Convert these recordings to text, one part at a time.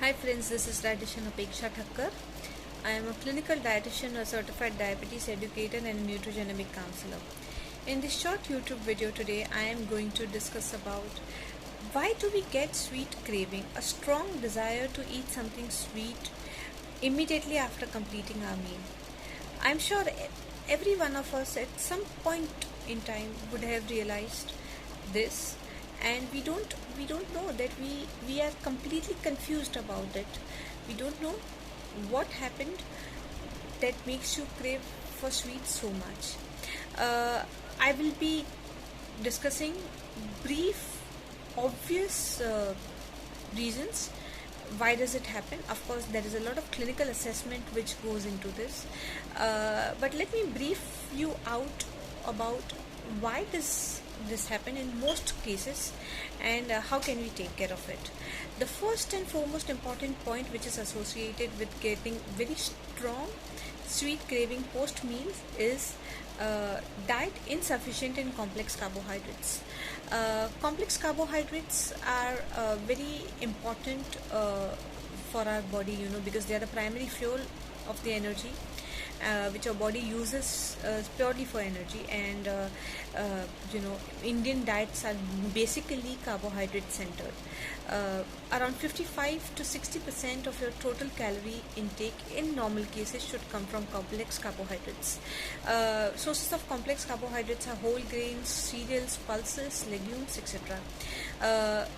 Hi friends, this is dietitian Apeksha Thakkar. I am a clinical dietitian, a certified diabetes educator and a nutrigenomic counselor. In this short YouTube video today, I am going to discuss about why do we get sweet craving, a strong desire to eat something sweet immediately after completing our meal. I'm sure every one of us at some point in time would have realized this, and we don't know that we are completely confused about it. We don't know what happened that makes you crave for sweets so much. I will be discussing brief obvious reasons why does it happen. Of course, there is a lot of clinical assessment which goes into this, but let me brief you out about why does this happen in most cases, and how can we take care of it. The first and foremost important point which is associated with getting very strong sweet craving post meals is diet insufficient in complex carbohydrates. Complex carbohydrates are very important for our body, because they are the primary fuel of the energy which our body uses purely for energy, and Indian diets are basically carbohydrate centered. Around 55 to 60% of your total calorie intake in normal cases should come from complex carbohydrates. Sources of complex carbohydrates are whole grains, cereals, pulses, legumes, etc.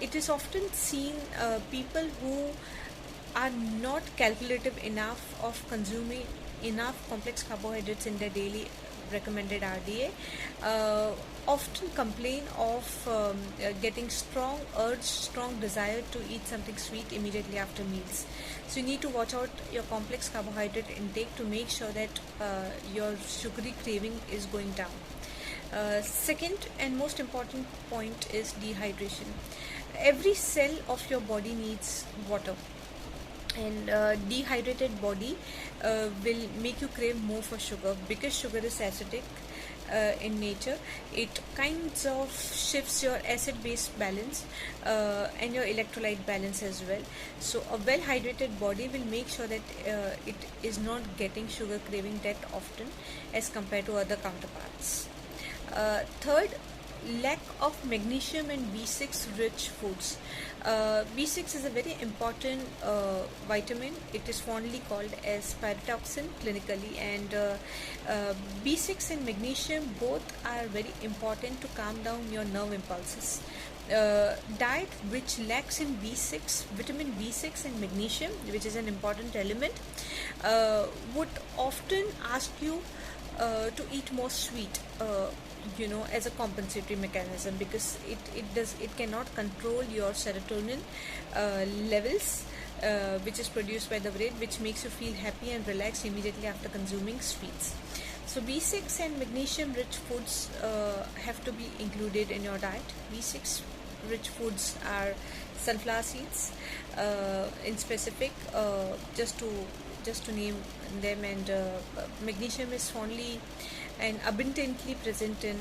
It is often seen people who are not calculative enough of consuming enough complex carbohydrates in their daily recommended RDA often complain of getting strong urge, strong desire to eat something sweet immediately after meals. So you need to watch out your complex carbohydrate intake to make sure that your sugary craving is going down. Second and most important point is dehydration. Every cell of your body needs water, and dehydrated body will make you crave more for sugar because sugar is acidic in nature. It kinds of shifts your acid base balance and your electrolyte balance as well. So a well hydrated body will make sure that it is not getting sugar craving that often as compared to other counterparts. Third, lack of magnesium and B6 rich foods. B6 is a very important vitamin. It is fondly called as pyridoxine clinically, and B6 and magnesium both are very important to calm down your nerve impulses. Diet which lacks in B6, vitamin B6 and magnesium, which is an important element, would often ask you to eat more sweet, as a compensatory mechanism, because it cannot control your serotonin levels, which is produced by the brain, which makes you feel happy and relaxed immediately after consuming sweets. So B6 and magnesium rich foods have to be included in your diet. B6 rich foods are sunflower seeds in specific, just to name them, and magnesium is fondly and abundantly present in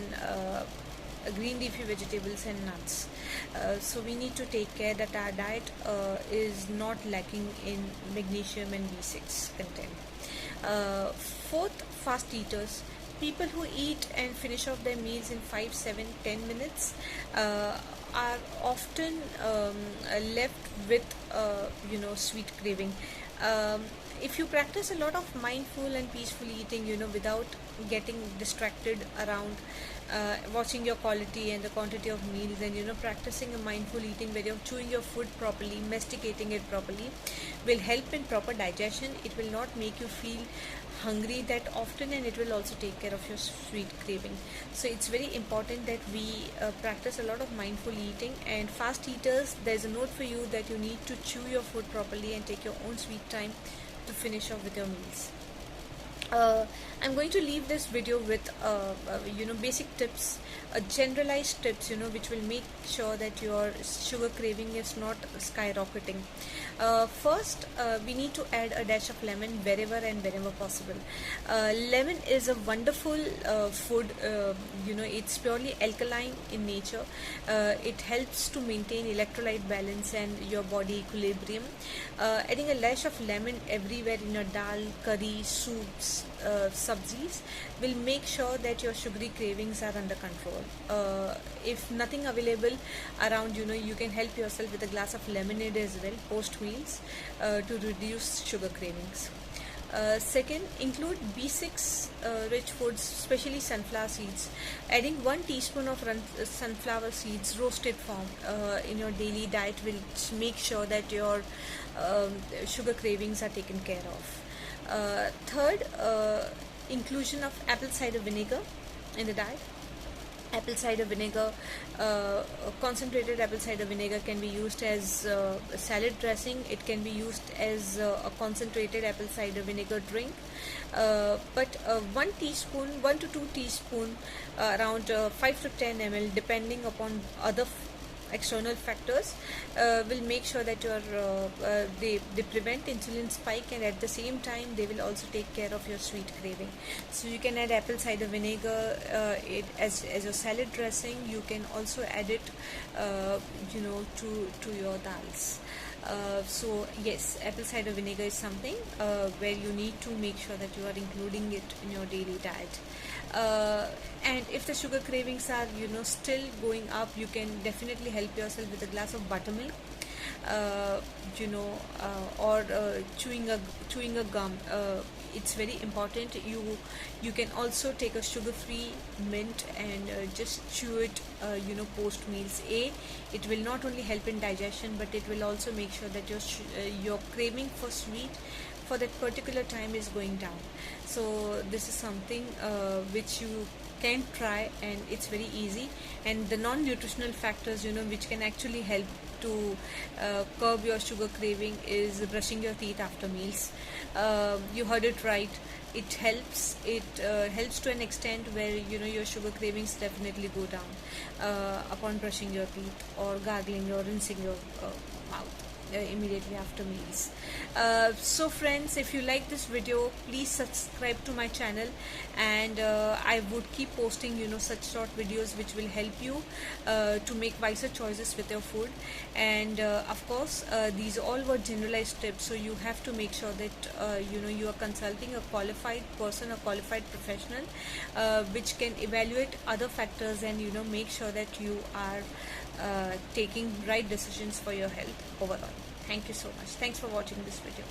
green leafy vegetables and nuts. So we need to take care that our diet is not lacking in magnesium and B6 content. Fourth, fast eaters. People who eat and finish off their meals in 5, 7, 10 minutes are often left with sweet craving. If you practice a lot of mindful and peaceful eating, without getting distracted around watching your quality and the quantity of meals, and practicing a mindful eating where you're chewing your food properly, masticating it properly, will help in proper digestion. It will not make you feel hungry that often, and it will also take care of your sweet craving. So it's very important that we practice a lot of mindful eating. And fast eaters, there's a note for you that you need to chew your food properly and take your own sweet time to finish off with your meals. I'm going to leave this video with basic tips, generalized tips, which will make sure that your sugar craving is not skyrocketing. First, we need to add a dash of lemon wherever and whenever possible. Lemon is a wonderful food. It's purely alkaline in nature. It helps to maintain electrolyte balance and your body equilibrium. Adding a lash of lemon everywhere in your dal, curry, soups, sabzis will make sure that your sugary cravings are under control. If nothing available around, you can help yourself with a glass of lemonade as well post meals to reduce sugar cravings. Second, include B6 rich foods, especially sunflower seeds. Adding 1 teaspoon of sunflower seeds, roasted form, in your daily diet will make sure that your sugar cravings are taken care of. Third, inclusion of apple cider vinegar in the diet. Apple cider vinegar, concentrated apple cider vinegar can be used as salad dressing. It can be used as a concentrated apple cider vinegar drink. But 1 teaspoon, 1 to 2 teaspoon, around 5 to 10 ml, depending upon other external factors, will make sure that they prevent insulin spike, and at the same time they will also take care of your sweet craving. So you can add apple cider vinegar as a salad dressing. You can also add it to your dals. So yes, apple cider vinegar is something where you need to make sure that you are including it in your daily diet. And if the sugar cravings are still going up, you can definitely help yourself with a glass of buttermilk, or chewing a gum. It's very important. You can also take a sugar-free mint and just chew it post meals. It will not only help in digestion, but it will also make sure that your craving for sweet for that particular time is going down. So this is something which you can try, and it's very easy. And the non-nutritional factors which can actually help to curb your sugar craving is brushing your teeth after meals. You heard it right. It helps to an extent where your sugar cravings definitely go down upon brushing your teeth or gargling or rinsing your mouth immediately after meals. So friends, if you like this video, please subscribe to my channel, and I would keep posting such short videos which will help you to make wiser choices with your food. And of course, these all were generalized tips, so you have to make sure that you are consulting a qualified person, a qualified professional, which can evaluate other factors and make sure that you are taking right decisions for your health overall. Thank you so much. Thanks for watching this video.